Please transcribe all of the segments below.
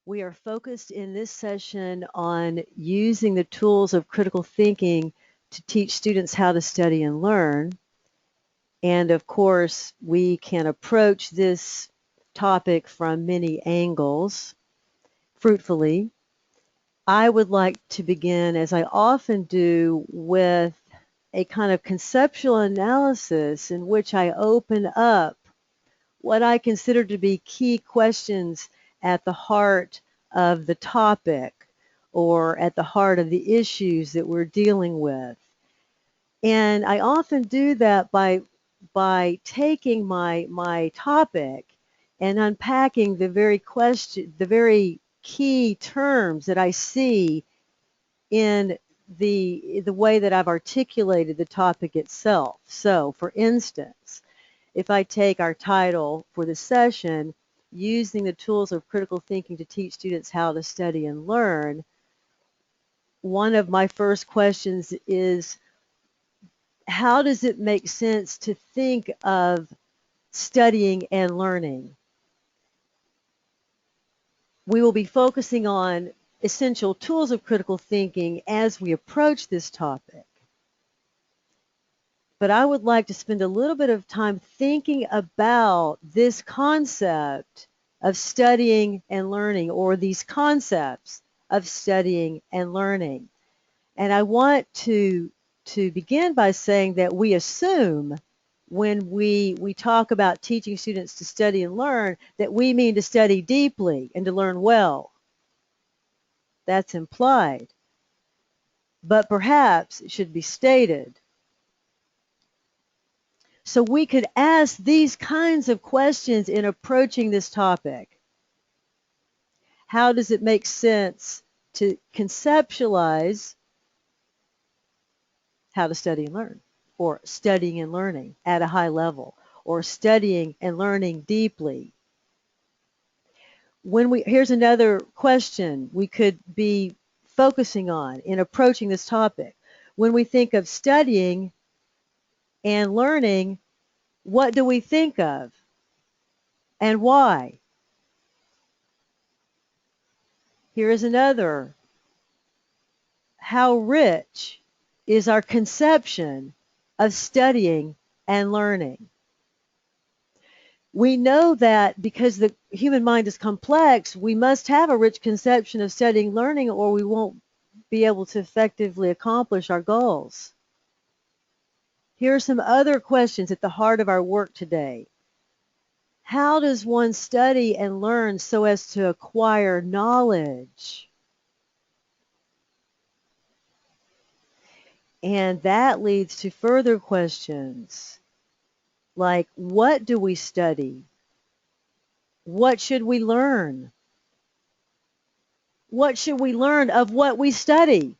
We are focused in this session on using the tools of critical thinking to teach students how to study and learn. And of course, we can approach this topic from many angles fruitfully. I would like to begin, as I often do, with a kind of conceptual analysis in which I open up what I consider to be key questions at the heart of the topic or at the heart of the issues that we're dealing with. And I often do that by taking my topic and unpacking the very key terms that I see in the way that I've articulated the topic itself. So, for instance, if I take our title for the session, using the tools of critical thinking to teach students how to study and learn, one of my first questions is, how does it make sense to think of studying and learning? We will be focusing on essential tools of critical thinking as we approach this topic. But I would like to spend a little bit of time thinking about this concept of studying and learning, or these concepts of studying and learning. And I want to begin by saying that we assume when we talk about teaching students to study and learn that we mean to study deeply and to learn well. That's implied. But perhaps it should be stated. So we could ask these kinds of questions in approaching this topic. How does it make sense to conceptualize how to study and learn, or studying and learning at a high level, or studying and learning deeply? Here's another question we could be focusing on in approaching this topic. When we think of studying and learning, what do we think of and why? Here is another. How rich is our conception of studying and learning? We know that because the human mind is complex, we must have a rich conception of studying and learning, or we won't be able to effectively accomplish our goals. Here are some other questions at the heart of our work today. How does one study and learn so as to acquire knowledge? And that leads to further questions like, what do we study? What should we learn? What should we learn of what we study?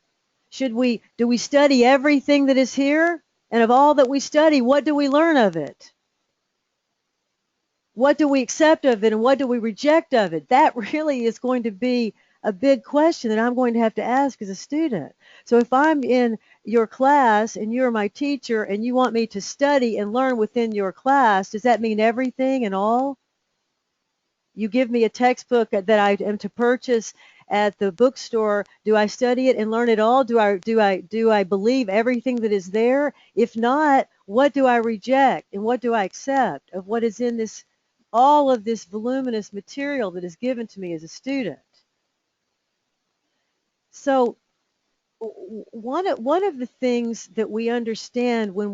Do we study everything that is here? And of all that we study, what do we learn of it? What do we accept of it and what do we reject of it? That really is going to be a big question that I'm going to have to ask as a student. So if I'm in your class and you're my teacher and you want me to study and learn within your class, does that mean everything and all? You give me a textbook that I am to purchase at the bookstore. Do I study it and learn it all? Do I believe everything that is there? If not, what do I reject and what do I accept of what is in this, all of this voluminous material that is given to me as a student? So one of the things that we understand when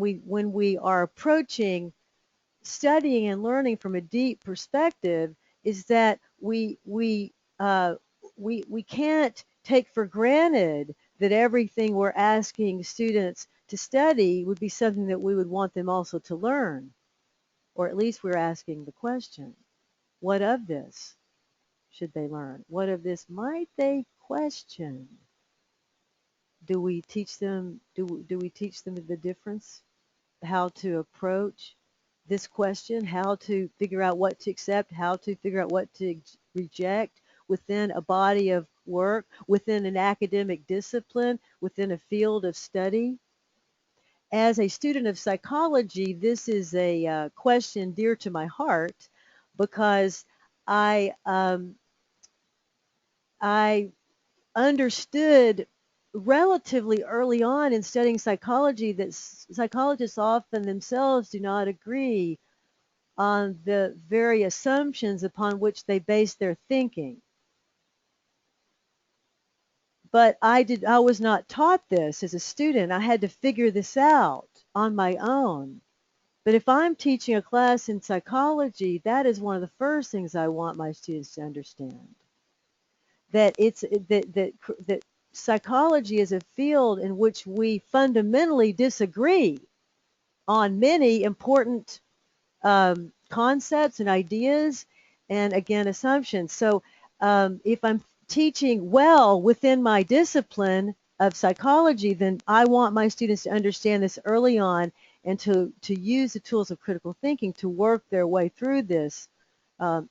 we are approaching studying and learning from a deep perspective is that we can't take for granted that everything we're asking students to study would be something that we would want them also to learn, or at least we're asking the question, what of this should they learn? What of this might they question? Do we teach them the difference, how to approach this question, how to figure out what to accept, how to figure out what to reject within a body of work, within an academic discipline, within a field of study? As a student of psychology, this is a question dear to my heart because I I understood relatively early on in studying psychology that psychologists often themselves do not agree on the very assumptions upon which they base their thinking. But I was not taught this as a student. I had to figure this out on my own. But if I'm teaching a class in psychology, that is one of the first things I want my students to understand. That psychology is a field in which we fundamentally disagree on many important concepts and ideas and, again, assumptions. So if I'm teaching well within my discipline of psychology, then I want my students to understand this early on and to use the tools of critical thinking to work their way through this,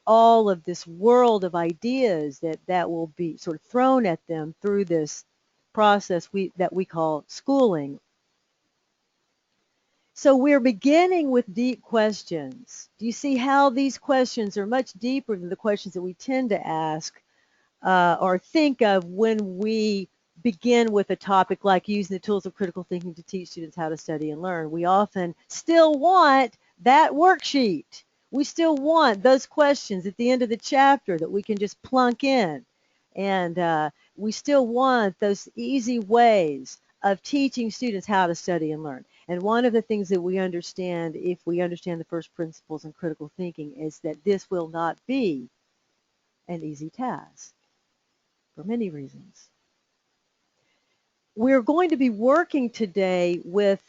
all of this world of ideas that will be sort of thrown at them through this process that we call schooling. So we're beginning with deep questions. Do you see how these questions are much deeper than the questions that we tend to ask or think of when we begin with a topic like using the tools of critical thinking to teach students how to study and learn? We often still want that worksheet. We still want those questions at the end of the chapter that we can just plunk in. And we still want those easy ways of teaching students how to study and learn. And one of the things that we understand, if we understand the first principles in critical thinking, is that this will not be an easy task for many reasons. We're going to be working today with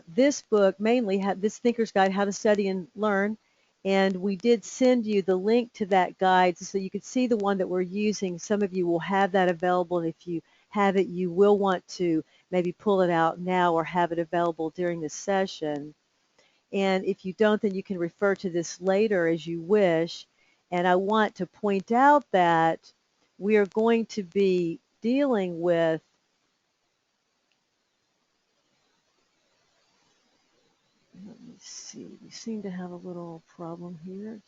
this book, mainly this Thinker's Guide, How to Study and Learn. And we did send you the link to that guide so you could see the one that we're using. Some of you will have that available, and if you have it, you will want to maybe pull it out now or have it available during this session. And if you don't, then you can refer to this later as you wish. And I want to point out that we are going to be dealing with let me see. We seem to have a little problem here.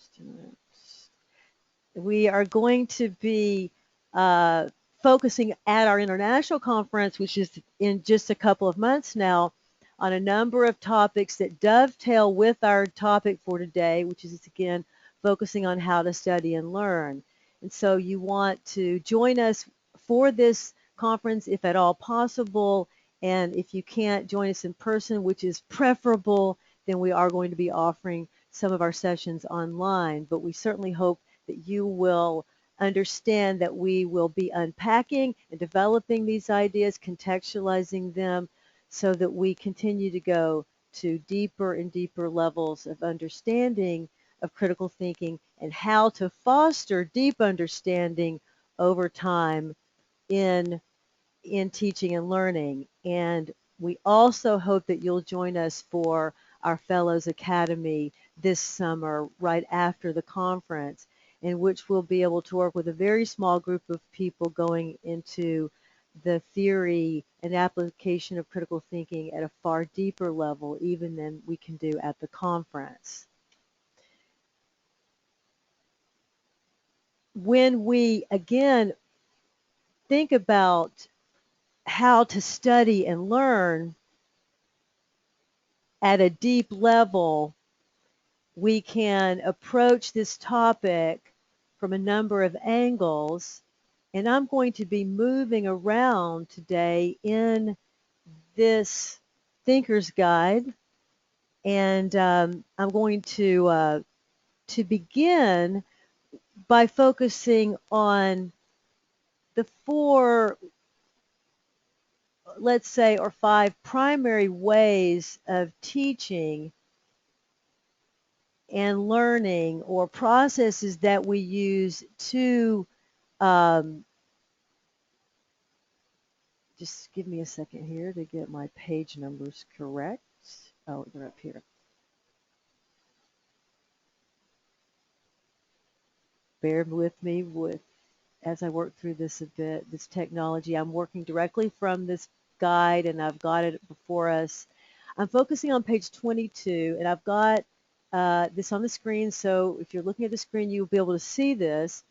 We are going to be focusing at our international conference, which is in just a couple of months now, on a number of topics that dovetail with our topic for today, which is, again, focusing on how to study and learn. And so you want to join us for this conference if at all possible. And if you can't join us in person, which is preferable, then we are going to be offering some of our sessions online. But we certainly hope that you will understand that we will be unpacking and developing these ideas, contextualizing them so that we continue to go to deeper and deeper levels of understanding of critical thinking and how to foster deep understanding over time in teaching and learning. And we also hope that you'll join us for our Fellows Academy this summer, right after the conference, in which we'll be able to work with a very small group of people going into the theory and application of critical thinking at a far deeper level, even than we can do at the conference. When we, again, think about how to study and learn at a deep level, we can approach this topic from a number of angles. And I'm going to be moving around today in this Thinker's Guide. And I'm going to begin by focusing on the four, let's say, or five primary ways of teaching and learning, or processes that we use to just give me a second here to get my page numbers correct. Oh, they're up here. Bear with me as I work through this a bit, this technology. I'm working directly from this guide, and I've got it before us. I'm focusing on page 22, and I've got this on the screen, so if you're looking at the screen, you'll be able to see this.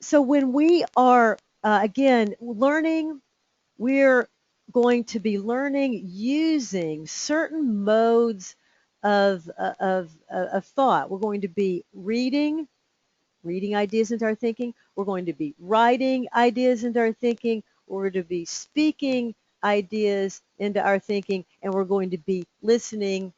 So when we are, again, learning, we're going to be learning using certain modes of thought. We're going to be reading ideas into our thinking. We're going to be writing ideas into our thinking. We're going to be speaking ideas into our thinking. And we're going to be listening,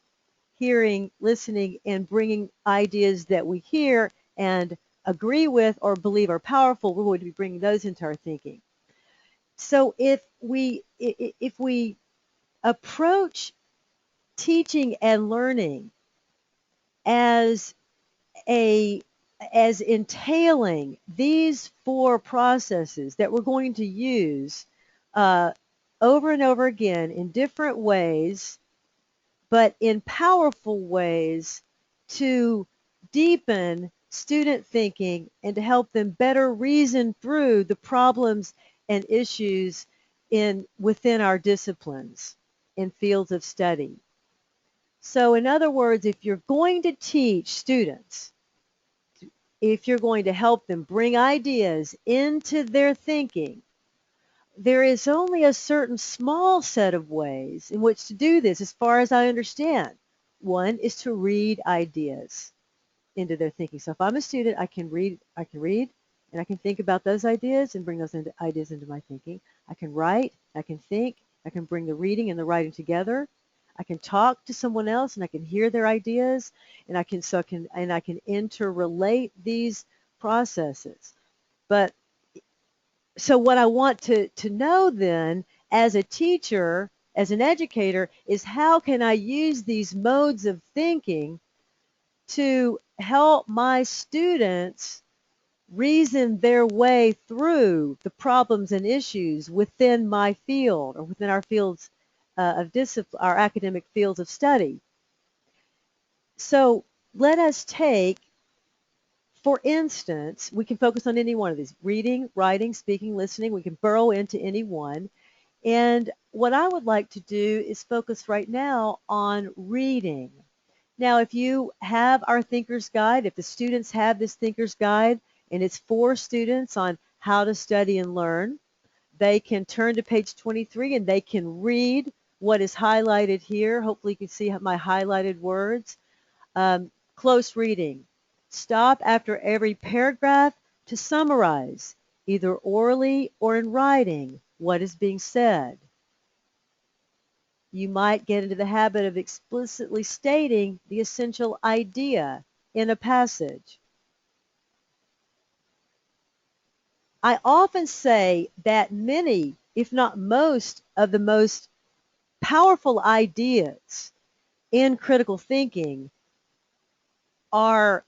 hearing, listening, and bringing ideas that we hear and agree with or believe are powerful. We're going to be bringing those into our thinking. So if we approach teaching and learning as a as entailing these four processes that we're going to use uh, over and over again in different ways, but in powerful ways to deepen student thinking and to help them better reason through the problems and issues within our disciplines in fields of study. So in other words, if you're going to teach students, if you're going to help them bring ideas into their thinking, there is only a certain small set of ways in which to do this, as far as I understand. One is to read ideas into their thinking. So if I'm a student, I can read, and I can think about those ideas and bring those ideas into my thinking. I can write, I can think, I can bring the reading and the writing together. I can talk to someone else and I can hear their ideas, and I can interrelate these processes. But so what I want to know then as a teacher, as an educator, is how can I use these modes of thinking to help my students reason their way through the problems and issues within my field or within our fields of discipline, our academic fields of study. So let us take, for instance, we can focus on any one of these: reading, writing, speaking, listening. We can burrow into any one. And what I would like to do is focus right now on reading. Now, if you have our Thinker's Guide, if the students have this Thinker's Guide, and it's for students on how to study and learn, they can turn to page 23 and they can read what is highlighted here. Hopefully you can see my highlighted words. Close reading. Stop after every paragraph to summarize, either orally or in writing, what is being said. You might get into the habit of explicitly stating the essential idea in a passage. I often say that many, if not most, of the most powerful ideas in critical thinking are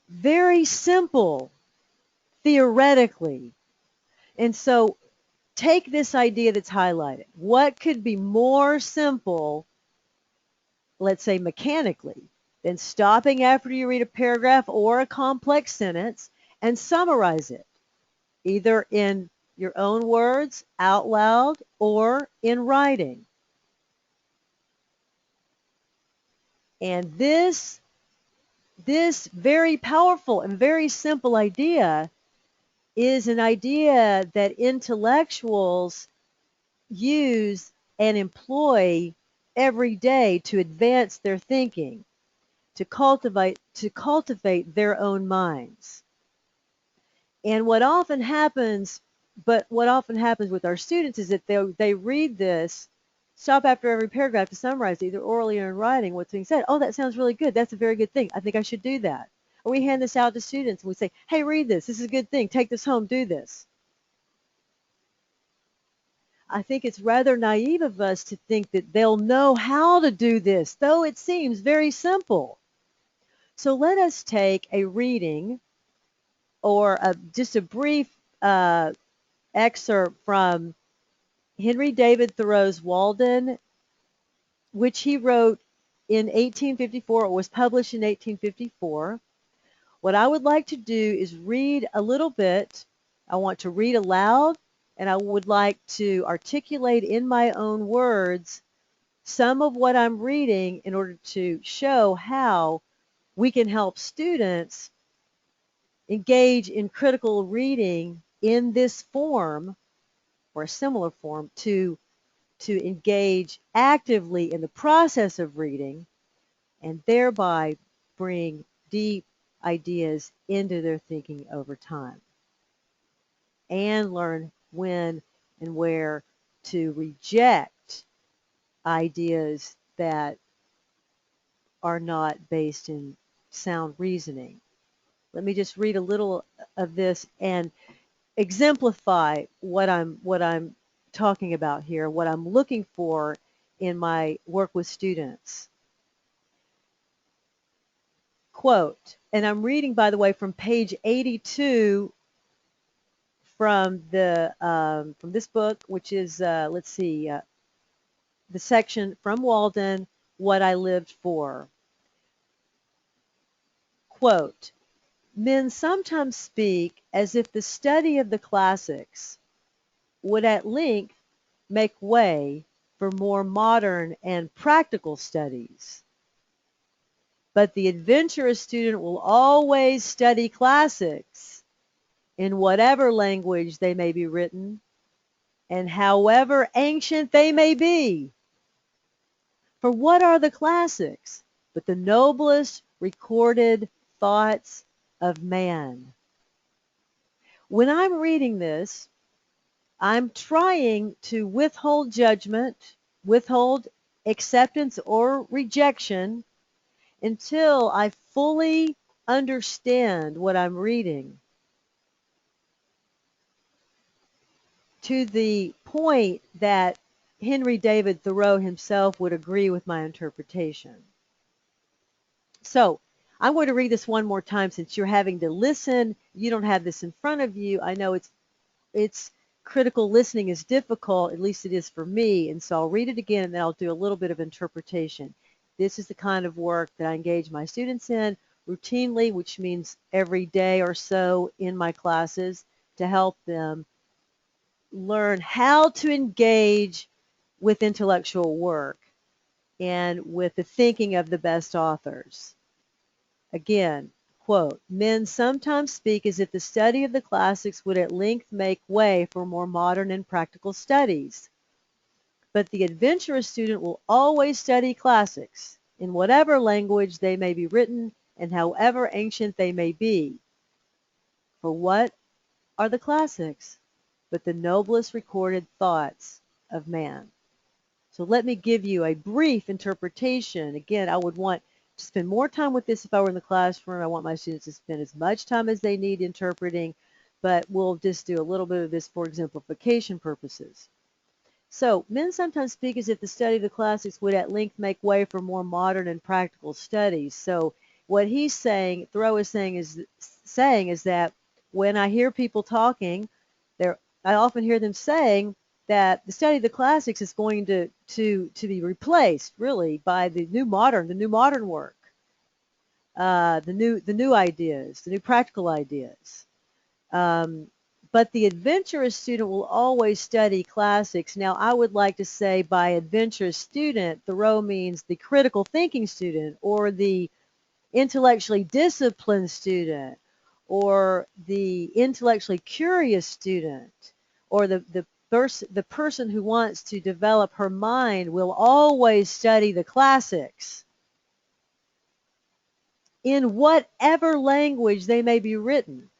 very simple theoretically. And so take this idea that's highlighted. What could be more simple, let's say mechanically, than stopping after you read a paragraph or a complex sentence and summarize it, either in your own words, out loud, or in writing? And this very powerful and very simple idea is an idea that intellectuals use and employ every day to advance their thinking, to cultivate their own minds. And what often happens with our students is that they read this, stop after every paragraph to summarize, either orally or in writing, what's being said. Oh, that sounds really good. That's a very good thing. I think I should do that. Or we hand this out to students and we say, hey, read this. This is a good thing. Take this home. Do this. I think it's rather naive of us to think that they'll know how to do this, though it seems very simple. So let us take a reading or just a brief excerpt from Henry David Thoreau's Walden, which he wrote in 1854. It was published in 1854. What I would like to do is read a little bit. I want to read aloud, and I would like to articulate in my own words some of what I'm reading in order to show how we can help students engage in critical reading in this form or a similar form to engage actively in the process of reading and thereby bring deep ideas into their thinking over time and learn when and where to reject ideas that are not based in sound reasoning. Let me just read a little of this and exemplify what I'm talking about here, what I'm looking for in my work with students. Quote, and I'm reading, by the way, from page 82 from this book, which is let's see, the section from Walden, What I Lived For. Quote, men sometimes speak as if the study of the classics would at length make way for more modern and practical studies. But the adventurous student will always study classics in whatever language they may be written and however ancient they may be. For what are the classics but the noblest recorded thoughts of man? When I'm reading this, I'm trying to withhold judgment, withhold acceptance or rejection until I fully understand what I'm reading to the point that Henry David Thoreau himself would agree with my interpretation. So I'm going to read this one more time since you're having to listen. You don't have this in front of you. I know it's critical listening is difficult, at least it is for me, and so I'll read it again and then I'll do a little bit of interpretation. This is the kind of work that I engage my students in routinely, which means every day or so in my classes to help them learn how to engage with intellectual work and with the thinking of the best authors. Again, quote, men sometimes speak as if the study of the classics would at length make way for more modern and practical studies. But the adventurous student will always study classics in whatever language they may be written and however ancient they may be. For what are the classics but the noblest recorded thoughts of man? So let me give you a brief interpretation. Again, I would want to spend more time with this if I were in the classroom. I want my students to spend as much time as they need interpreting, but we'll just do a little bit of this for exemplification purposes. So, men sometimes speak as if the study of the classics would at length make way for more modern and practical studies. So, what he's saying, Thoreau is saying is that when I hear people talking, I often hear them saying that the study of the classics is going to be replaced really by the new modern work, the new ideas, the new practical ideas. But the adventurous student will always study classics. Now, I would like to say by adventurous student, Thoreau means the critical thinking student or the intellectually disciplined student or the intellectually curious student or the person who wants to develop her mind will always study the classics in whatever language they may be written.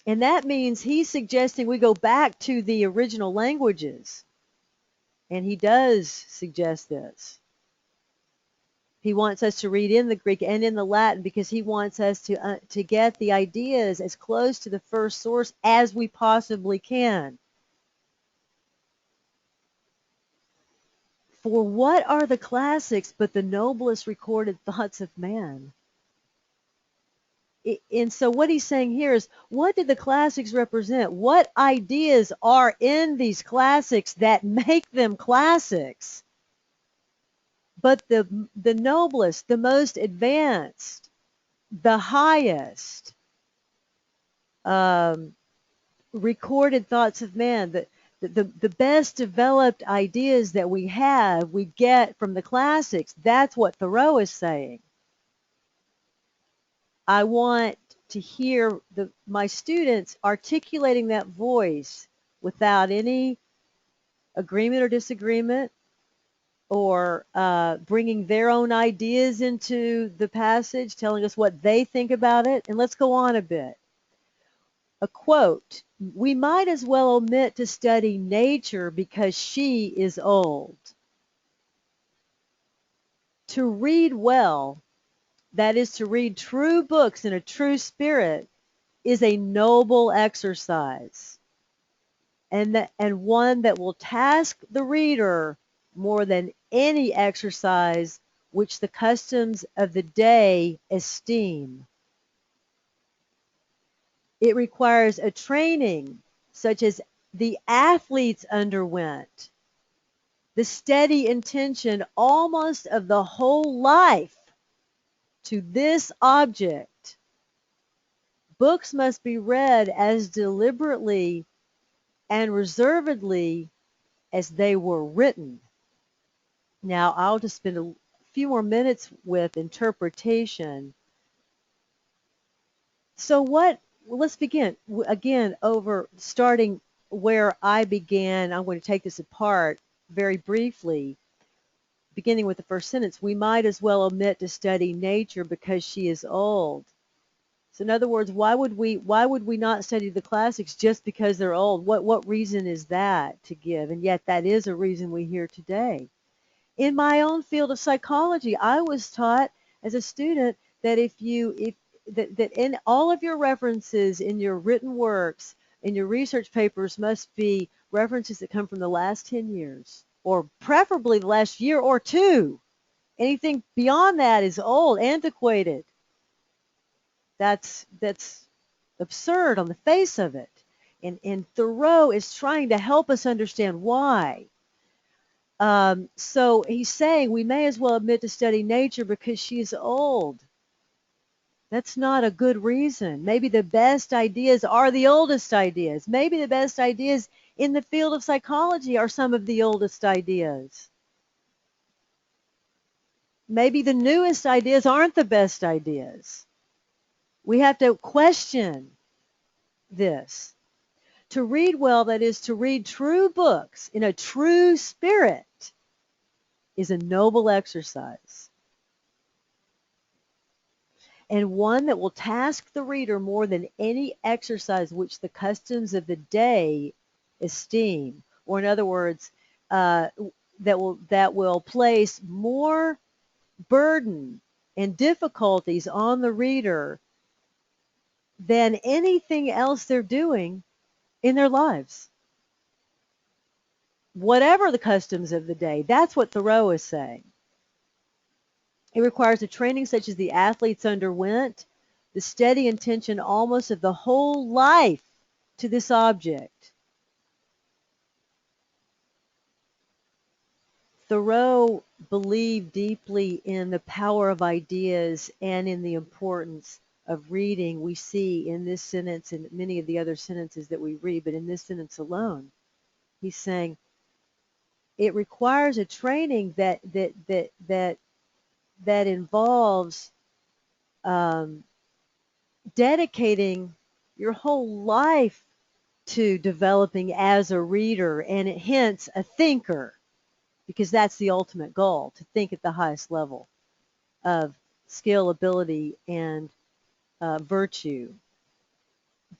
And that means he's suggesting we go back to the original languages. And he does suggest this. He wants us to read in the Greek and in the Latin because he wants us to get the ideas as close to the first source as we possibly can. For what are the classics but the noblest recorded thoughts of man? And so what he's saying here is, what do the classics represent? What ideas are in these classics that make them classics? But the noblest, the most advanced, the highest recorded thoughts of man, the best developed ideas that we have, we get from the classics. That's what Thoreau is saying. I want to hear my students articulating that voice without any agreement or disagreement, or bringing their own ideas into the passage, telling us what they think about it. And let's go on a bit. A quote, "We might as well omit to study nature because she is old." To read well, that is to read true books in a true spirit, is a noble exercise, and one that will task the reader more than any exercise which the customs of the day esteem. It requires a training such as the athletes underwent, the steady intention almost of the whole life to this object. Books must be read as deliberately and reservedly as they were written. Now, I'll just spend a few more minutes with interpretation. So well, let's begin. Again, over starting where I began, I'm going to take this apart very briefly, beginning with the first sentence. We might as well omit to study nature because she is old. So in other words, why would we not study the classics just because they're old? What reason is that to give? And yet that is a reason we hear today. In my own field of psychology, I was taught as a student that that in all of your references in your written works, in your research papers, must be references that come from the last 10 years, or preferably the last year or two. Anything beyond that is old, antiquated. That's absurd on the face of it. And Thoreau is trying to help us understand why. So he's saying we may as well admit to study nature because she's old. That's not a good reason. Maybe the best ideas are the oldest ideas. Maybe the best ideas in the field of psychology are some of the oldest ideas. Maybe the newest ideas aren't the best ideas. We have to question this. To read well, that is, to read true books in a true spirit, is a noble exercise, and one that will task the reader more than any exercise which the customs of the day esteem. Or in other words, that will place more burden and difficulties on the reader than anything else they're doing in their lives. Whatever the customs of the day, that's what Thoreau is saying. It requires a training such as the athletes underwent, the steady intention almost of the whole life to this object. Thoreau believed deeply in the power of ideas and in the importance of reading. We see in this sentence and many of the other sentences that we read, but in this sentence alone, he's saying it requires a training that involves dedicating your whole life to developing as a reader and hence a thinker, because that's the ultimate goal, to think at the highest level of skill, ability, and virtue.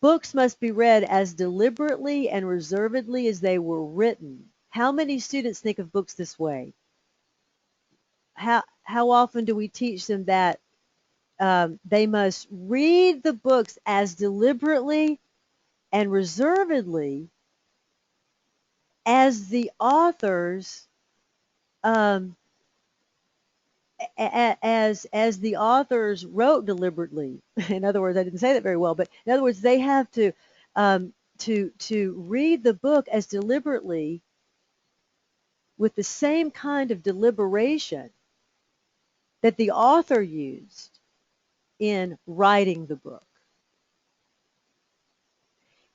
Books must be read as deliberately and reservedly as they were written. How many students think of books this way? How often do we teach them that they must read the books as deliberately and reservedly as the authors um, as the authors wrote deliberately. In other words, I didn't say that very well, but in other words, they have to read the book as deliberately with the same kind of deliberation that the author used in writing the book,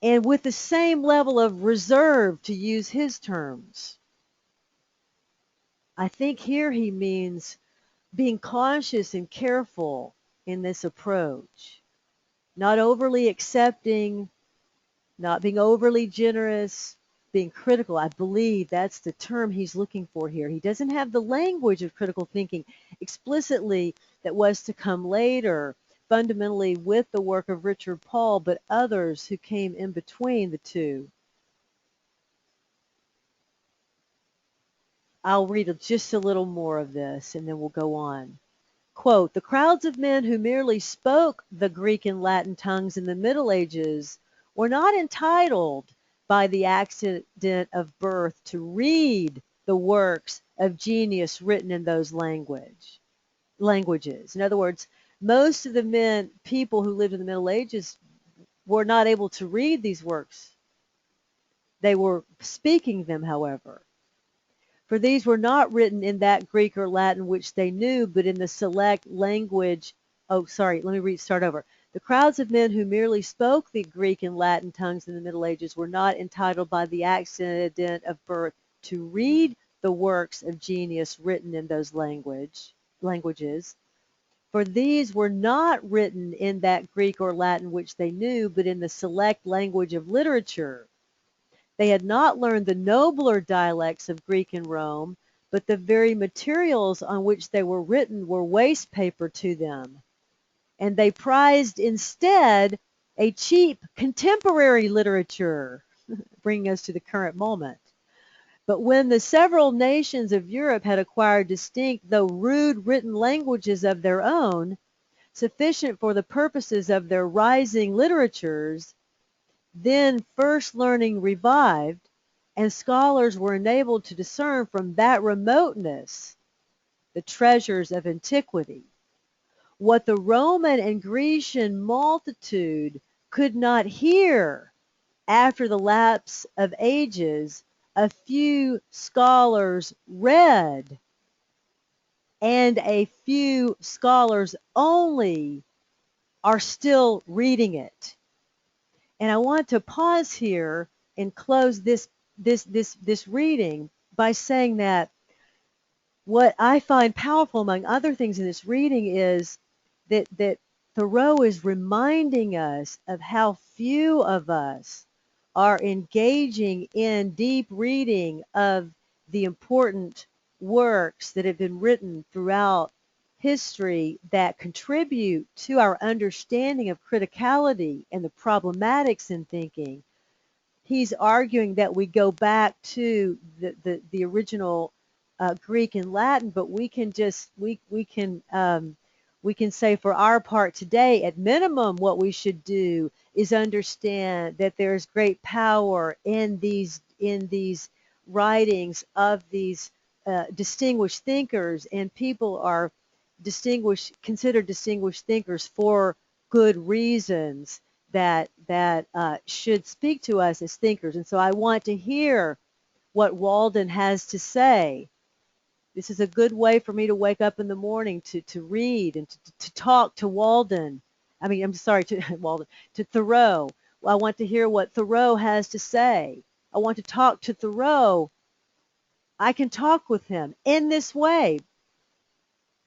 and with the same level of reserve, to use his terms. I think here he means being cautious and careful in this approach. not overly accepting, not being overly generous, being critical. I believe that's the term he's looking for here. He doesn't have the language of critical thinking explicitly that was to come later, fundamentally with the work of Richard Paul, but others who came in between the two. I'll read just a little more of this and then we'll go on. Quote, the crowds of men who merely spoke the Greek and Latin tongues in the Middle Ages were not entitled by the accident of birth to read the works of genius written in those languages. In other words, most of the people who lived in the Middle Ages were not able to read these works. They were speaking them, however. For these were not written in that Greek or Latin which they knew, but in the select language. Oh, sorry, let me start over. The crowds of men who merely spoke the Greek and Latin tongues in the Middle Ages were not entitled by the accident of birth to read the works of genius written in those languages. For these were not written in that Greek or Latin which they knew, but in the select language of literature. They had not learned the nobler dialects of Greek and Rome, but the very materials on which they were written were waste paper to them. And they prized instead a cheap contemporary literature, bringing us to the current moment. But when the several nations of Europe had acquired distinct, though rude, written languages of their own, sufficient for the purposes of their rising literatures, then first learning revived, and scholars were enabled to discern from that remoteness the treasures of antiquity. What the Roman and Grecian multitude could not hear after the lapse of ages, a few scholars read, and a few scholars only are still reading it. And I want to pause here and close this reading by saying that what I find powerful, among other things, in this reading is that Thoreau is reminding us of how few of us are engaging in deep reading of the important works that have been written throughout history that contribute to our understanding of criticality and the problematics in thinking. He's arguing that we go back to the original Greek and Latin, but we can say for our part today, at minimum, what we should do is understand that there is great power in these writings of these distinguished thinkers, and people are considered distinguished thinkers for good reasons that should speak to us as thinkers. And so I want to hear what Walden has to say. This is a good way for me to wake up in the morning to read and to talk to Walden. I'm sorry, to Walden, to Thoreau. I want to hear what Thoreau has to say. I want to talk to Thoreau. I can talk with him in this way.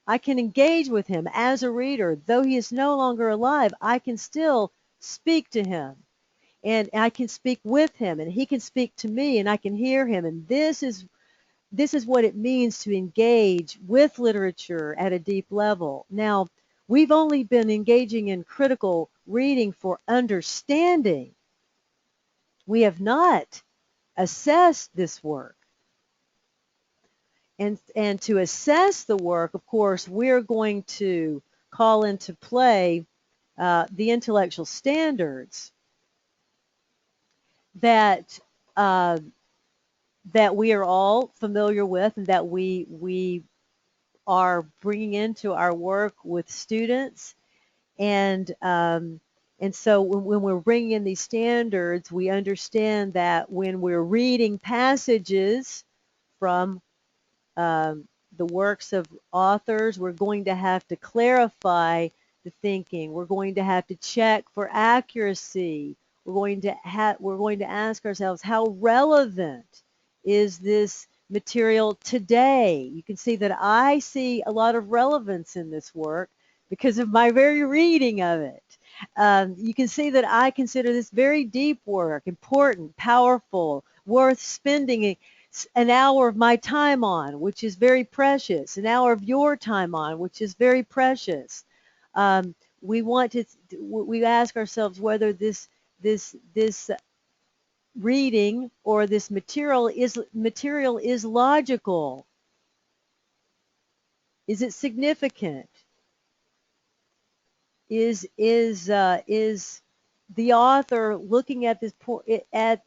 I can engage with him as a reader. Though he is no longer alive, I can still speak to him. And I can speak with him, and he can speak to me, and I can hear him. And this is what it means to engage with literature at a deep level. Now, we've only been engaging in critical reading for understanding. We have not assessed this work. And to assess the work, of course, we're going to call into play the intellectual standards that we are all familiar with, and that we are bringing into our work with students. And so when we're bringing in these standards, we understand that when we're reading passages from the works of authors, we're going to have to clarify the thinking. We're going to have to check for accuracy. We're going to ask ourselves, how relevant is this material today? You can see that I see a lot of relevance in this work because of my very reading of it. You can see that I consider this very deep work, important, powerful, worth spending an hour of my time on, which is very precious, an hour of your time on, which is very precious. We want to, we ask ourselves whether this reading or this material is logical. Is it significant? Is the author looking at at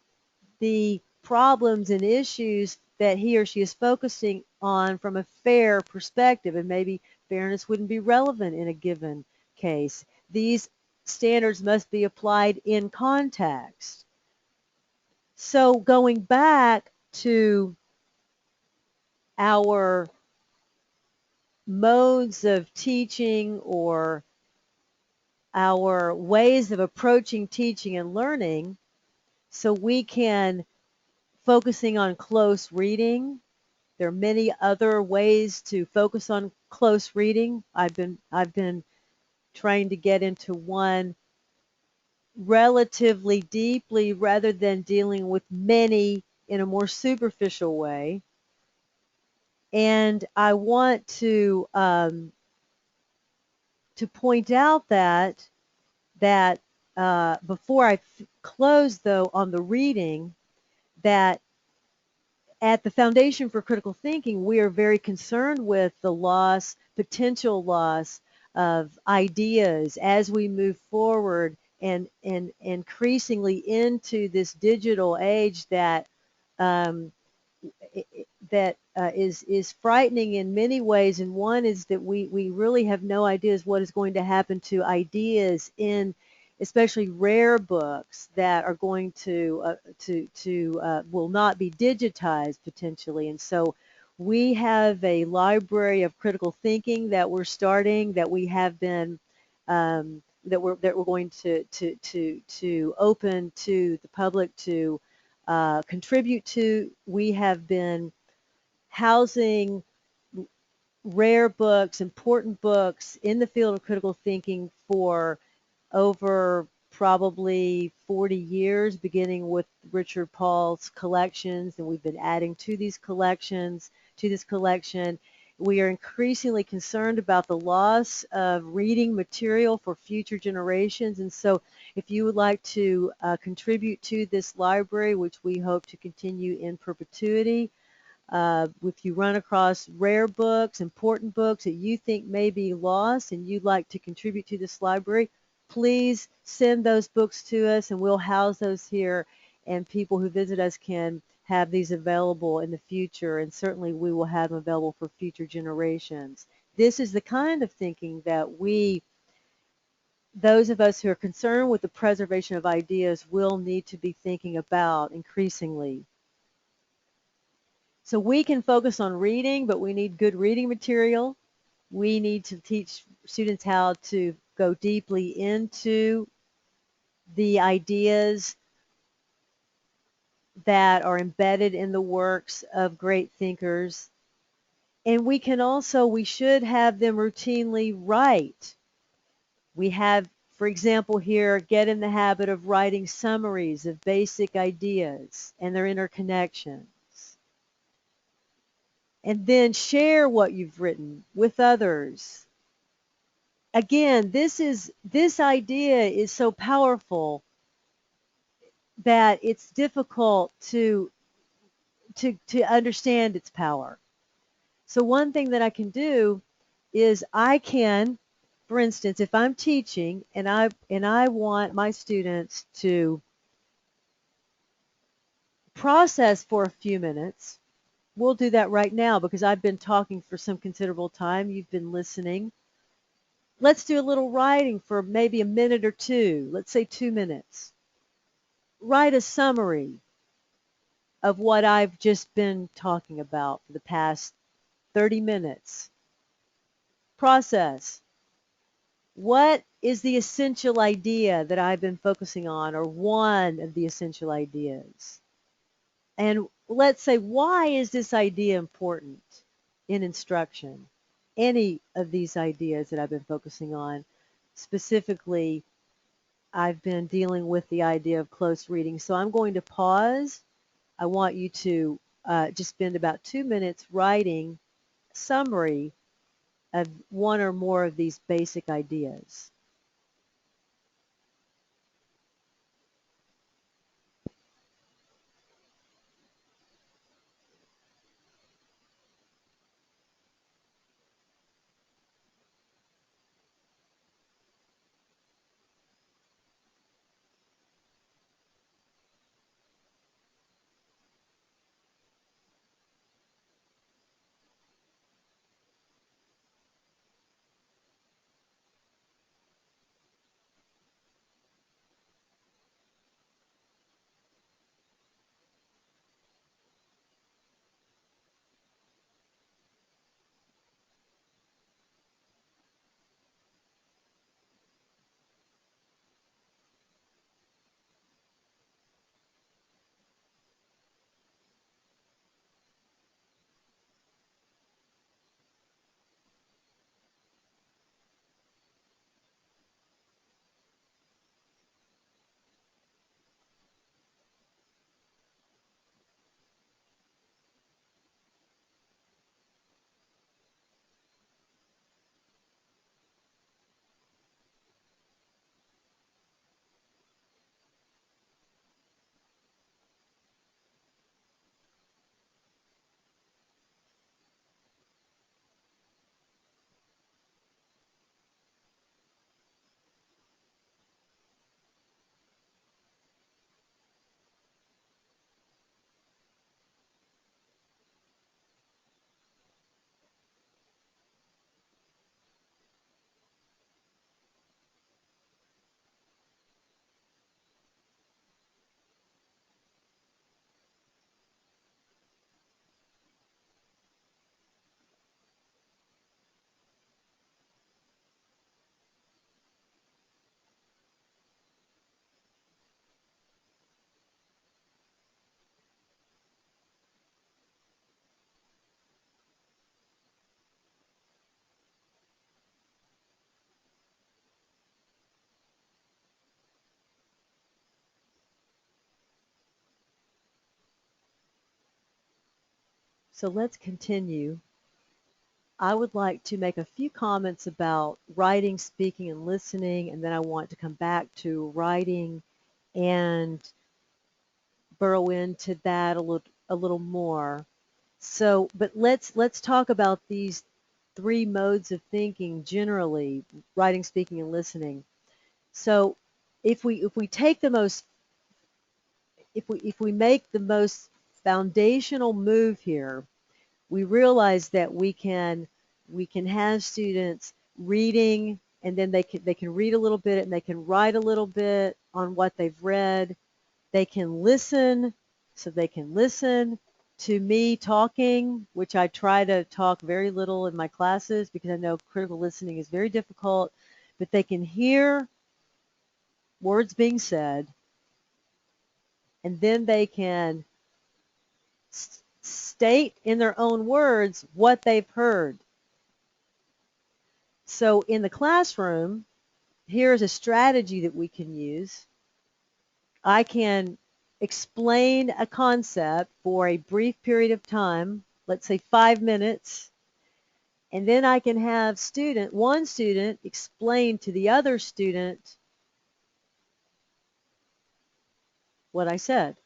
the problems and issues that he or she is focusing on from a fair perspective? And maybe fairness wouldn't be relevant in a given case. These standards must be applied in context. So going back to our modes of teaching or our ways of approaching teaching and learning, so we can focusing on close reading. There are many other ways to focus on close reading. I've been trying to get into one relatively deeply rather than dealing with many in a more superficial way. And I want to point out that before I close though on the reading, that at the Foundation for Critical Thinking, we are very concerned with the potential loss of ideas as we move forward and increasingly into this digital age that um, is frightening in many ways. And one is that we really have no ideas what is going to happen to ideas in especially rare books that are going to will not be digitized potentially. And so we have a library of critical thinking that we're starting, that we have been that we're going to open to the public to contribute to. We have been housing rare books, important books in the field of critical thinking for over probably 40 years, beginning with Richard Paul's collections, and we've been adding to these collections, to this collection. We are increasingly concerned about the loss of reading material for future generations. And so if you would like to contribute to this library, which we hope to continue in perpetuity, if you run across rare books, important books that you think may be lost and you'd like to contribute to this library, please send those books to us and we'll house those here, and people who visit us can have these available in the future, and certainly we will have them available for future generations. This is the kind of thinking that those of us who are concerned with the preservation of ideas, will need to be thinking about increasingly. So we can focus on reading, but we need good reading material. We need to teach students how to go deeply into the ideas that are embedded in the works of great thinkers. And we should have them routinely write. We have, for example, here, get in the habit of writing summaries of basic ideas and their interconnections. And then share what you've written with others. Again, this idea is so powerful that it's difficult to understand its power. So one thing that I can do is I can, for instance, if I'm teaching and I want my students to process for a few minutes, we'll do that right now because I've been talking for some considerable time. You've been listening. Let's do a little writing for maybe a minute or two. Let's say 2 minutes. Write a summary of what I've just been talking about for the past 30 minutes. Process. What is the essential idea that I've been focusing on, or one of the essential ideas? And let's say, why is this idea important in instruction? Any of these ideas that I've been focusing on, specifically I've been dealing with the idea of close reading. So I'm going to pause. I want you to just spend about 2 minutes writing a summary of one or more of these basic ideas. So let's continue. I would like to make a few comments about writing, speaking, and listening, and then I want to come back to writing and burrow into that a little more. So, but let's talk about these three modes of thinking generally: writing, speaking, and listening. So, if we take the most if we make the most foundational move here, we realize that we can have students reading, and then they can read a little bit and they can write a little bit on what they've read. They can listen, so they can listen to me talking, which I try to talk very little in my classes because I know critical listening is very difficult, but they can hear words being said, and then they can state in their own words what they've heard. So in the classroom, here's a strategy that we can use. I can explain a concept for a brief period of time, let's say 5 minutes, and then I can have one student explain to the other student what I said.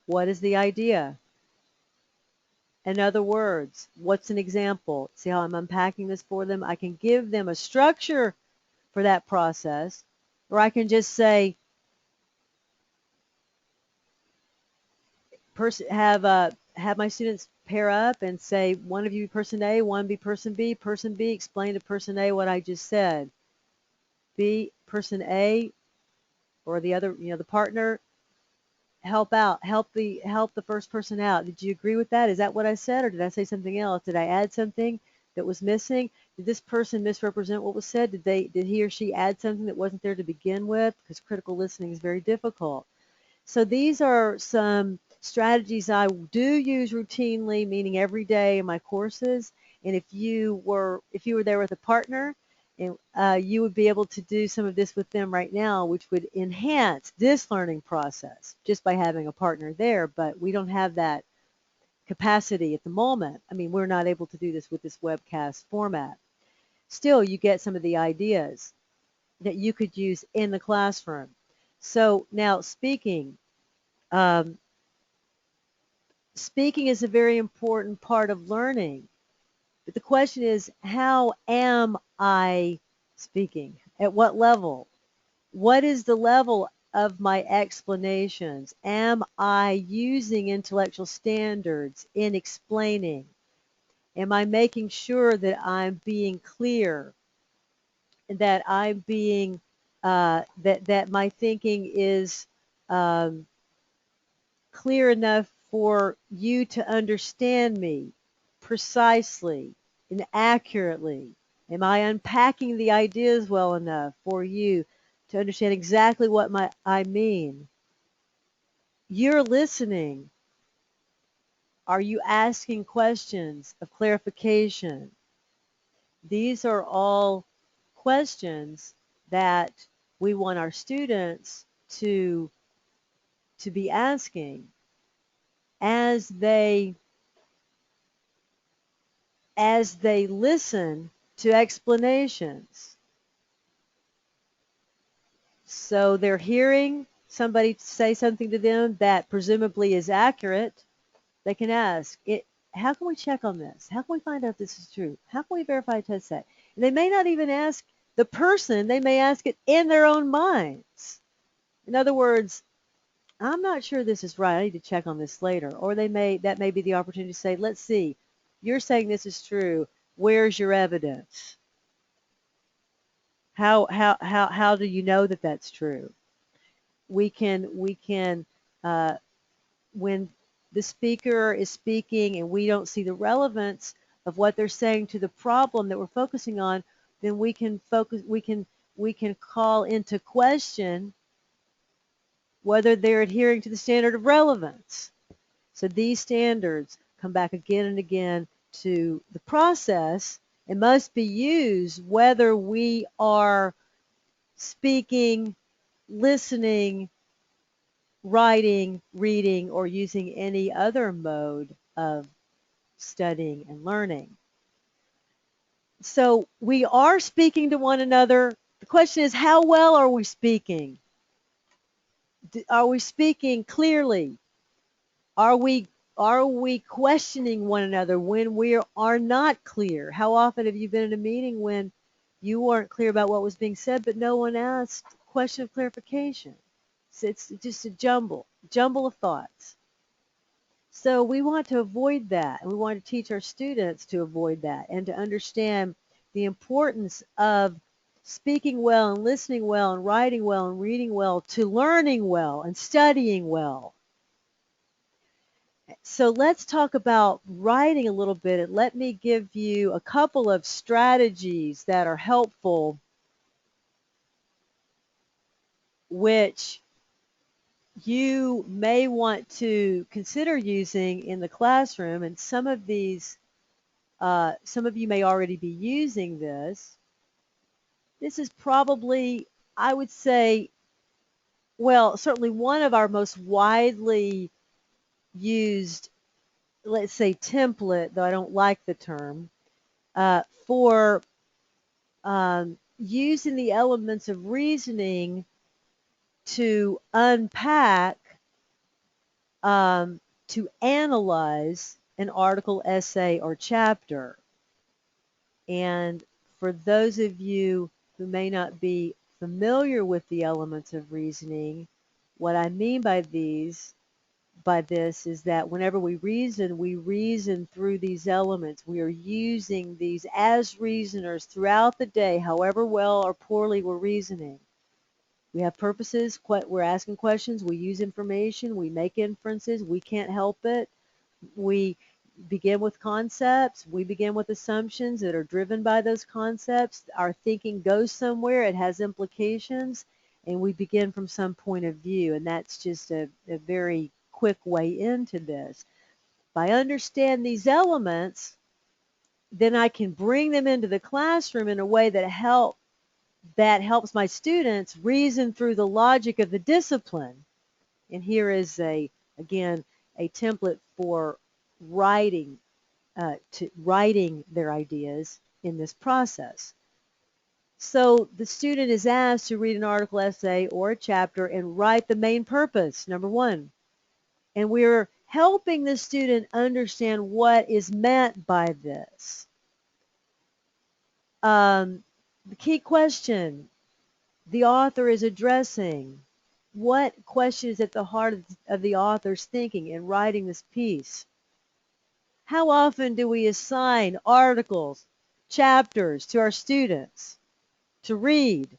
What is the idea? In other words, what's an example? See how I'm unpacking this for them? I can give them a structure for that process, or I can just say, have my students pair up and say, one of you be person A, one be person B. Person B, explain to person A what I just said. B, person A, or the other, the partner, help the first person out. Did you agree with that? Is that what I said, or did I say something else? Did I add something that was missing? Did this person misrepresent what was said? Did he or she add something that wasn't there to begin with? Because critical listening is very difficult. So these are some strategies I do use routinely, meaning every day in my courses. And if you were there with a partner, And you would be able to do some of this with them right now, which would enhance this learning process just by having a partner there. But we don't have that capacity at the moment. I mean, we're not able to do this with this webcast format. Still, you get some of the ideas that you could use in the classroom. So now um, speaking is a very important part of learning. But the question is, how am I speaking? At what level? What is the level of my explanations? Am I using intellectual standards in explaining? Am I making sure that I'm being clear, that I'm being that my thinking is um, clear enough for you to understand me precisely and accurately? Am I unpacking the ideas well enough for you to understand exactly what I mean? You're listening. Are you asking questions of clarification? These are all questions that we want our students to be asking as they listen to explanations. So they're hearing somebody say something to them that presumably is accurate. They can ask, how can we check on this? How can we find out if this is true? How can we verify test that? And they may not even ask the person, they may ask it in their own minds. In other words, I'm not sure this is right. I need to check on this later. Or that may be the opportunity to say, let's see, you're saying this is true. Where's your evidence? How do you know that that's true? We can uh, when the speaker is speaking and we don't see the relevance of what they're saying to the problem that we're focusing on, then we can call into question whether they're adhering to the standard of relevance. So these standards come back again and again to the process and must be used whether we are speaking, listening, writing, reading, or using any other mode of studying and learning. So we are speaking to one another. The question is, how well are we speaking? Are we speaking clearly? Are we questioning one another when we are not clear? How often have you been in a meeting when you weren't clear about what was being said, but no one asked a question of clarification? So it's just a jumble of thoughts. So we want to avoid that, and we want to teach our students to avoid that and to understand the importance of speaking well and listening well and writing well and reading well to learning well and studying well. So let's talk about writing a little bit, and let me give you a couple of strategies that are helpful, which you may want to consider using in the classroom. And some of you may already be using this. This is probably, I would say, well, certainly one of our most widely used, let's say, template, though I don't like the term, for using the elements of reasoning to unpack, to analyze an article, essay, or chapter. And for those of you who may not be familiar with the elements of reasoning, what I mean by this is that whenever we reason through these elements. We are using these as reasoners throughout the day, however well or poorly we're reasoning. We have purposes, we're asking questions, we use information, we make inferences, we can't help it. We begin with concepts, we begin with assumptions that are driven by those concepts. Our thinking goes somewhere, it has implications, and we begin from some point of view. And that's just a very quick way into this. By understanding these elements, then I can bring them into the classroom in a way that helps my students reason through the logic of the discipline. And here is again, a template for writing their ideas in this process. So the student is asked to read an article, essay, or a chapter and write the main purpose, number one. And we're helping the student understand what is meant by this. The key question the author is addressing. What question is at the heart of the author's thinking in writing this piece? How often do we assign articles, chapters to our students to read?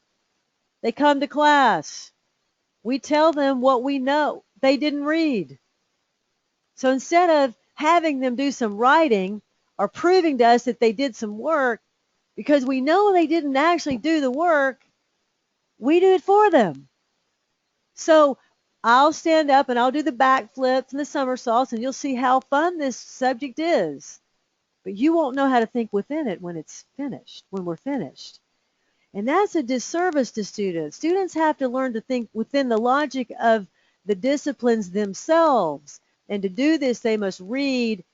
They come to class. We tell them what we know they didn't read. So instead of having them do some writing or proving to us that they did some work, because we know they didn't actually do the work, we do it for them. So I'll stand up and I'll do the backflips and the somersaults, and you'll see how fun this subject is. But you won't know how to think within it when it's finished, when we're finished. And that's a disservice to students. Students have to learn to think within the logic of the disciplines themselves. And to do this, they must read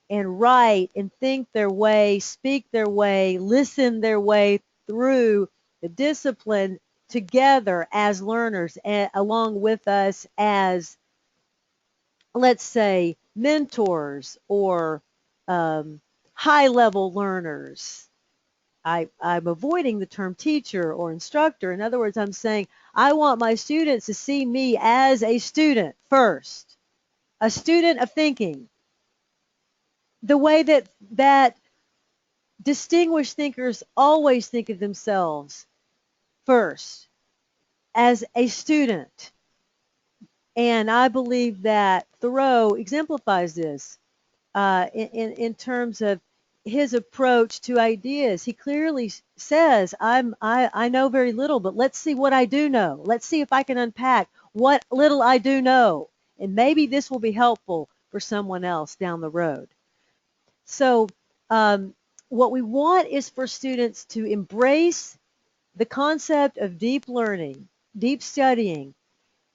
and write and think their way, speak their way, listen their way through the discipline together as learners, and along with us as, let's say, mentors or high-level learners. I'm avoiding the term teacher or instructor. In other words, I'm saying I want my students to see me as a student first, a student of thinking, the way that distinguished thinkers always think of themselves first, as a student. And I believe that Thoreau exemplifies this in terms of his approach to ideas. He clearly says, I know very little, but let's see what I do know. Let's see if I can unpack what little I do know. And maybe this will be helpful for someone else down the road. So what we want is for students to embrace the concept of deep learning, deep studying.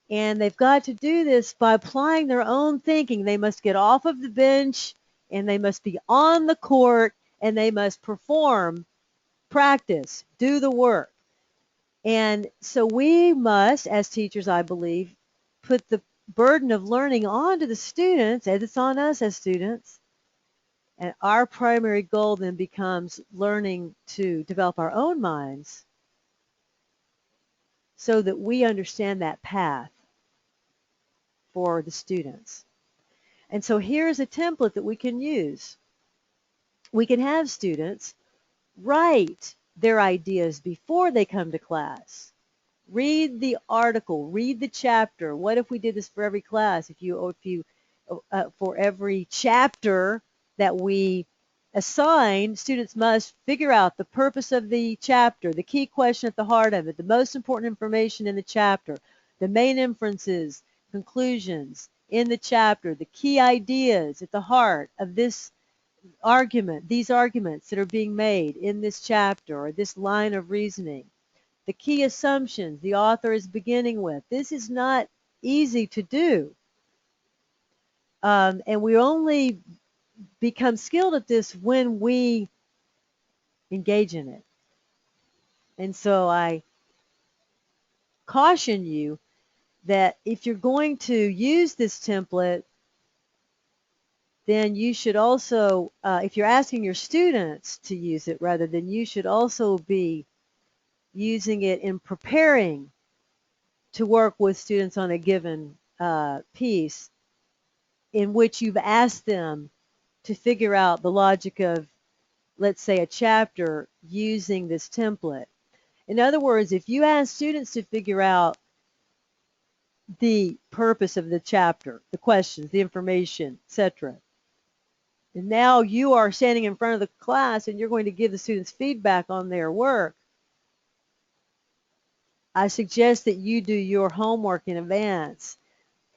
And they've got to do this by applying their own thinking. They must get off of the bench, and they must be on the court, and they must perform, practice, do the work. And so we must, as teachers, I believe, put the burden of learning onto the students, as it's on us as students. And our primary goal then becomes learning to develop our own minds so that we understand that path for the students. And so here's a template that we can use. We can have students write their ideas before they come to class. Read the article, read the chapter. What if we did this for every class? For every chapter that we assign, students must figure out the purpose of the chapter, the key question at the heart of it, the most important information in the chapter, the main inferences, conclusions in the chapter, the key ideas at the heart of this argument, these arguments that are being made in this chapter or this line of reasoning, the key assumptions the author is beginning with. This is not easy to do. And we only become skilled at this when we engage in it. And so I caution you that if you're going to use this template, then you should also, if you're asking your students to use it rather, then you should also be using it in preparing to work with students on a given piece in which you've asked them to figure out the logic of, let's say, a chapter using this template. In other words, if you ask students to figure out the purpose of the chapter, the questions, the information, etc., and now you are standing in front of the class and you're going to give the students feedback on their work, I suggest that you do your homework in advance,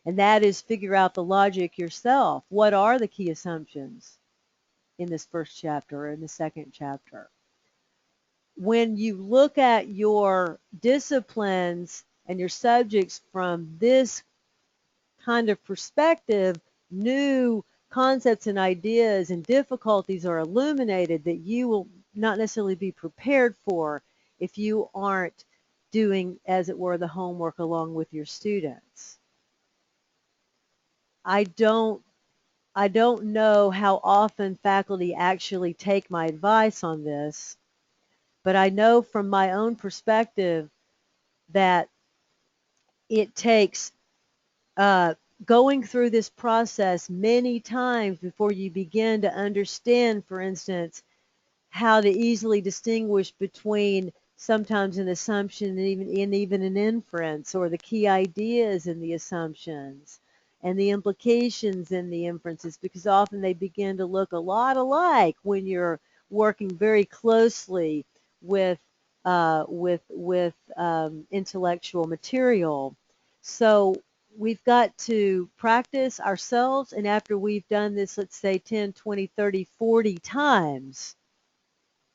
and that is figure out the logic yourself. What are the key assumptions? in this first chapter or in the second chapter. When you look at your disciplines and your subjects from this kind of perspective, new concepts and ideas and difficulties are illuminated that you will not necessarily be prepared for if you aren't doing, as it were, the homework along with your students. I don't know how often faculty actually take my advice on this, but I know from my own perspective that it takes going through this process many times before you begin to understand, for instance, how to easily distinguish between sometimes an assumption and even an inference, or the key ideas in the assumptions and the implications in the inferences, because often they begin to look a lot alike when you're working very closely with intellectual material. So we've got to practice ourselves, and after we've done this, let's say 10, 20, 30, 40 times,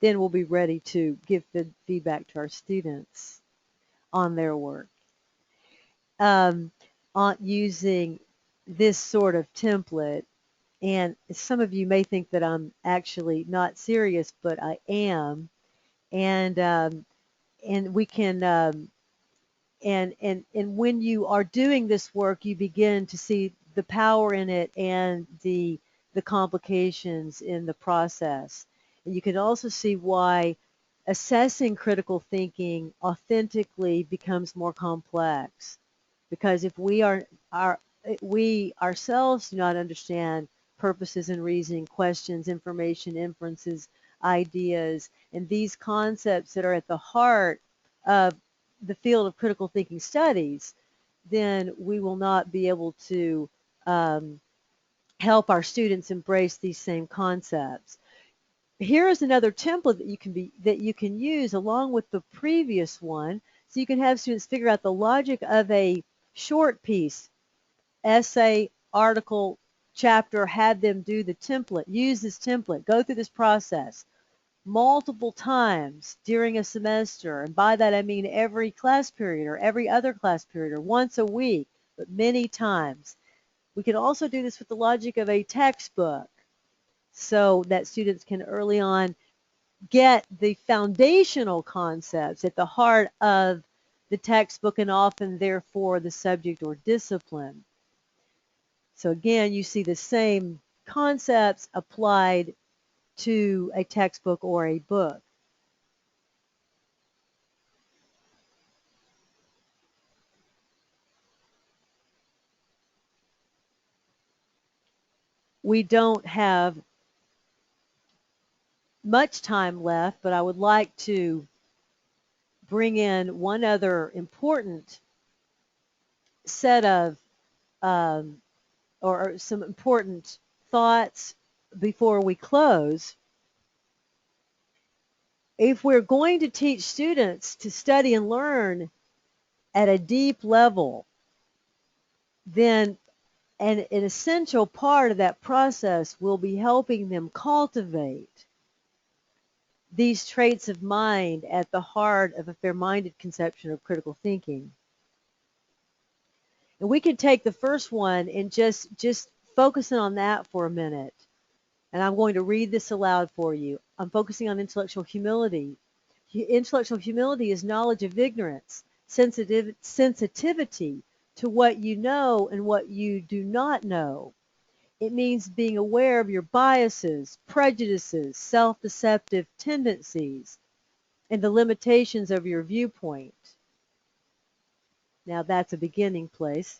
then we'll be ready to give feedback to our students on their work. On using this sort of template, and some of you may think that I'm actually not serious, but I am, and we can and when you are doing this work, you begin to see the power in it and the complications in the process. And you can also see why assessing critical thinking authentically becomes more complex. Because if we ourselves do not understand purposes and reasoning, questions, information, inferences, ideas, and these concepts that are at the heart of the field of critical thinking studies, then we will not be able to help our students embrace these same concepts. Here is another template that you can use along with the previous one, so you can have students figure out the logic of a short piece, essay, article, chapter. Have them do the template, use this template, go through this process multiple times during a semester. And by that I mean every class period or every other class period or once a week, but many times. We can also do this with the logic of a textbook, so that students can early on get the foundational concepts at the heart of the textbook and often therefore the subject or discipline. So again, you see the same concepts applied to a textbook or a book. We don't have much time left, but I would like to bring in one other important set of or some important thoughts before we close. If we're going to teach students to study and learn at a deep level, then an essential part of that process will be helping them cultivate these traits of mind at the heart of a fair-minded conception of critical thinking. And we can take the first one and just focusing on that for a minute. And I'm going to read this aloud for you. I'm focusing on intellectual humility. Intellectual humility is knowledge of ignorance, sensitivity to what you know and what you do not know. It means being aware of your biases, prejudices, self-deceptive tendencies, and the limitations of your viewpoint. Now that's a beginning place.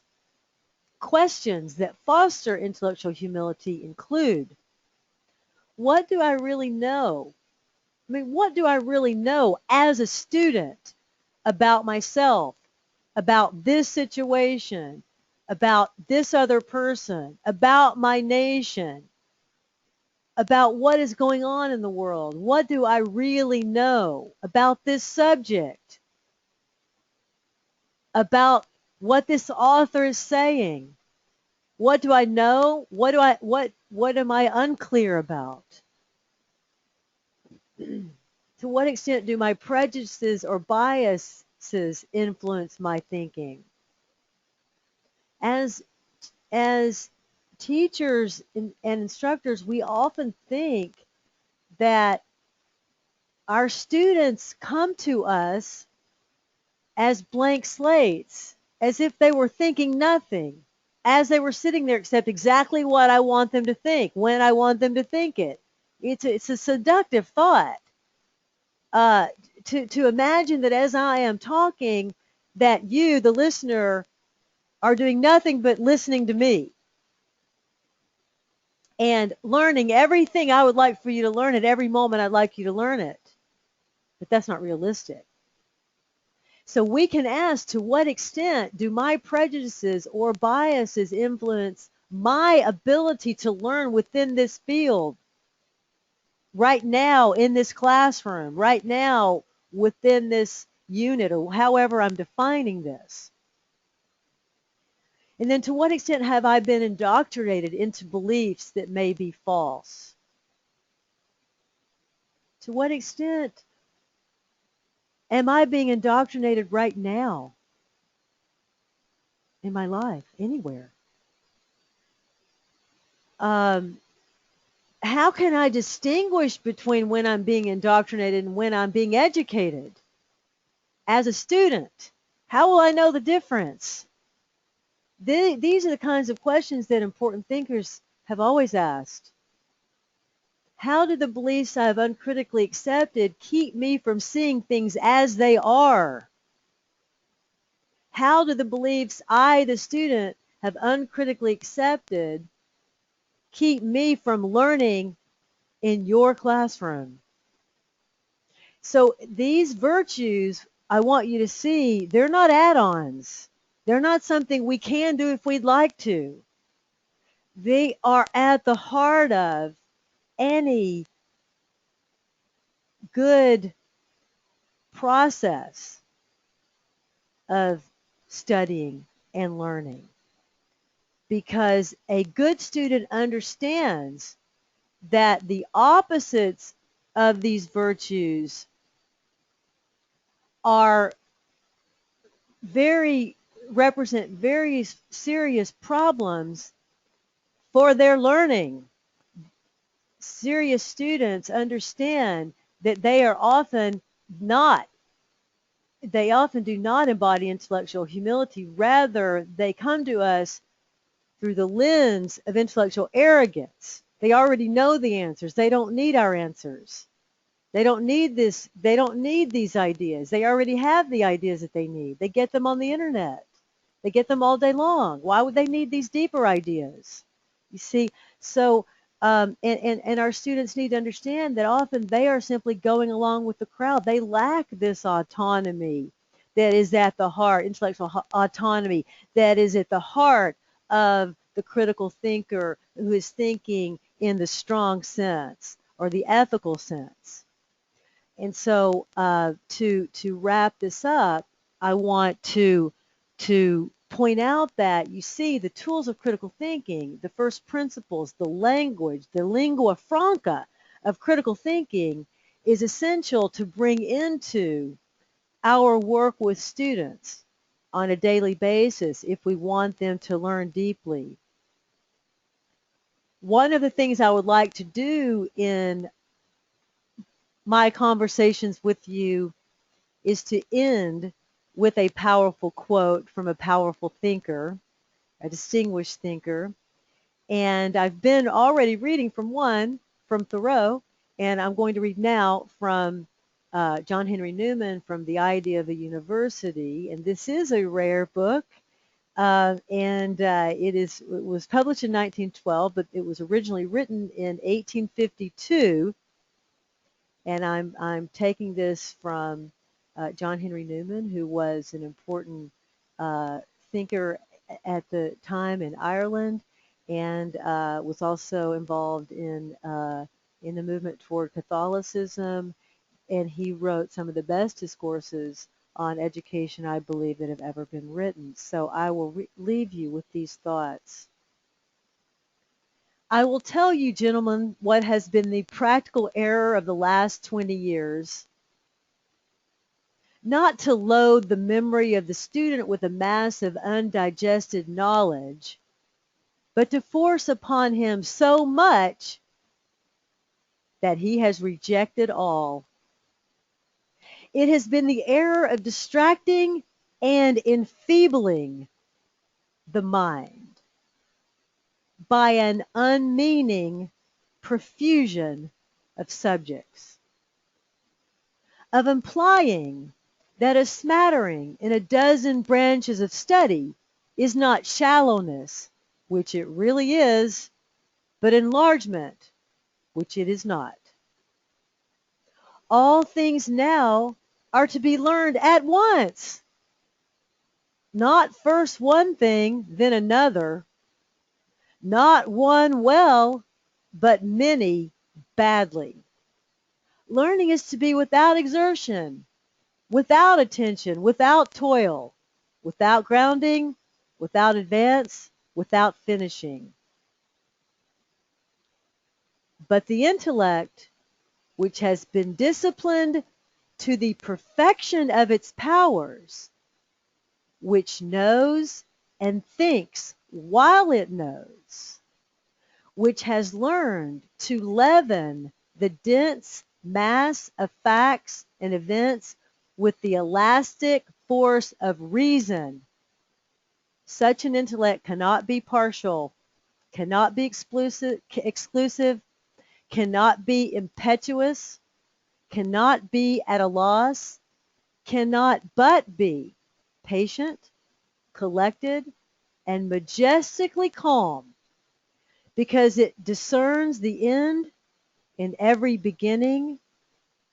Questions that foster intellectual humility include, what do I really know? I mean, what do I really know as a student about myself, about this situation, about this other person, about my nation, about what is going on in the world? What do I really know about this subject, about what this author is saying? What do I know? What am I unclear about? To what extent do my prejudices or biases influence my thinking? As as teachers and instructors, we often think that our students come to us as blank slates, as if they were thinking nothing, as they were sitting there, except exactly what I want them to think, when I want them to think it. It's a seductive thought, uh, to imagine that as I am talking, that you, the listener, are doing nothing but listening to me and learning everything I would like for you to learn at every moment I'd like you to learn it. But that's not realistic. So we can ask, to what extent do my prejudices or biases influence my ability to learn within this field, right now in this classroom, right now within this unit, or however I'm defining this? And then, to what extent have I been indoctrinated into beliefs that may be false? To what extent am I being indoctrinated right now in my life, anywhere? Um, how can I distinguish between when I'm being indoctrinated and when I'm being educated as a student? How will I know the difference? These are the kinds of questions that important thinkers have always asked. How do the beliefs I've uncritically accepted keep me from seeing things as they are? How do the beliefs I, the student, have uncritically accepted keep me from learning in your classroom? So these virtues, I want you to see, they're not add-ons. They're not something we can do if we'd like to. They are at the heart of any good process of studying and learning. Because a good student understands that the opposites of these virtues are represent very serious problems for their learning. Serious students understand that not they often do not embody intellectual humility. Rather, they come to us through the lens of intellectual arrogance. They already know the answers. They don't need our answers. They don't need this. They don't need these ideas. They already have the ideas that they need. They get them on the internet. They get them all day long. Why would they need these deeper ideas? You see, so and our students need to understand that often they are simply going along with the crowd. They lack this autonomy that is at the heart, intellectual autonomy that is at the heart of the critical thinker who is thinking in the strong sense or the ethical sense. And so, to wrap this up, I want to point out that, you see, the tools of critical thinking, the first principles, the language, the lingua franca of critical thinking, is essential to bring into our work with students on a daily basis if we want them to learn deeply. One of the things I would like to do in my conversations with you is to end with a powerful quote from a powerful thinker, a distinguished thinker. And I've been already reading from one, from Thoreau, and I'm going to read now from John Henry Newman, from The Idea of a University. And this is a rare book. It was published in 1912, but it was originally written in 1852. And I'm taking this from John Henry Newman, who was an important uh, thinker at the time in Ireland, and was also involved in the movement toward Catholicism. And he wrote some of the best discourses on education, I believe, that have ever been written. So I will leave you with these thoughts. I will tell you, gentlemen, what has been the practical error of the last 20 years. Not to load the memory of the student with a mass of undigested knowledge, but to force upon him so much that he has rejected all. It has been the error of distracting and enfeebling the mind by an unmeaning profusion of subjects, of implying that a smattering in a dozen branches of study is not shallowness, which it really is, but enlargement, which it is not. All things now are to be learned at once, not first one thing, then another, not one well, but many badly. Learning is to be without exertion, without attention, without toil, without grounding, without advance, without finishing. But the intellect, which has been disciplined to the perfection of its powers, which knows and thinks while it knows, which has learned to leaven the dense mass of facts and events with the elastic force of reason. Such an intellect cannot be partial, cannot be exclusive, cannot be impetuous, cannot be at a loss, cannot but be patient, collected, and majestically calm, because it discerns the end in every beginning,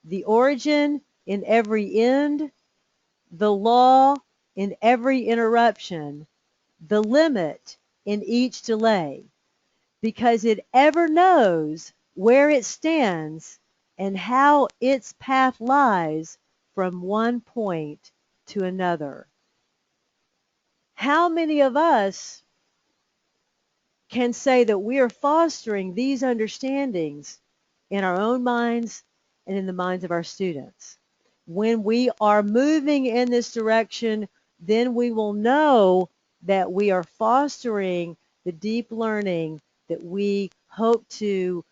the origin in every end, the law in every interruption, the limit in each delay, because it ever knows where it stands and how its path lies from one point to another. How many of us can say that we are fostering these understandings in our own minds and in the minds of our students? When we are moving in this direction, then we will know that we are fostering the deep learning that we hope to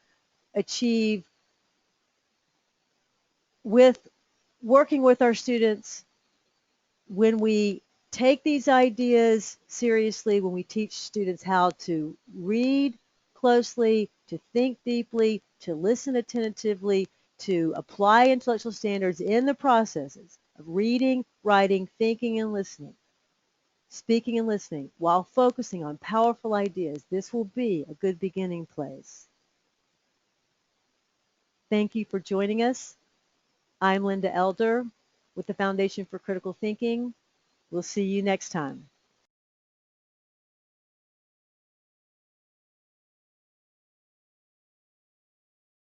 achieve with working with our students. When we take these ideas seriously, when we teach students how to read closely, to think deeply, to listen attentively, to apply intellectual standards in the processes of reading, writing, thinking, and listening, speaking and listening, while focusing on powerful ideas, this will be a good beginning place. Thank you for joining us. I'm Linda Elder with the Foundation for Critical Thinking. We'll see you next time.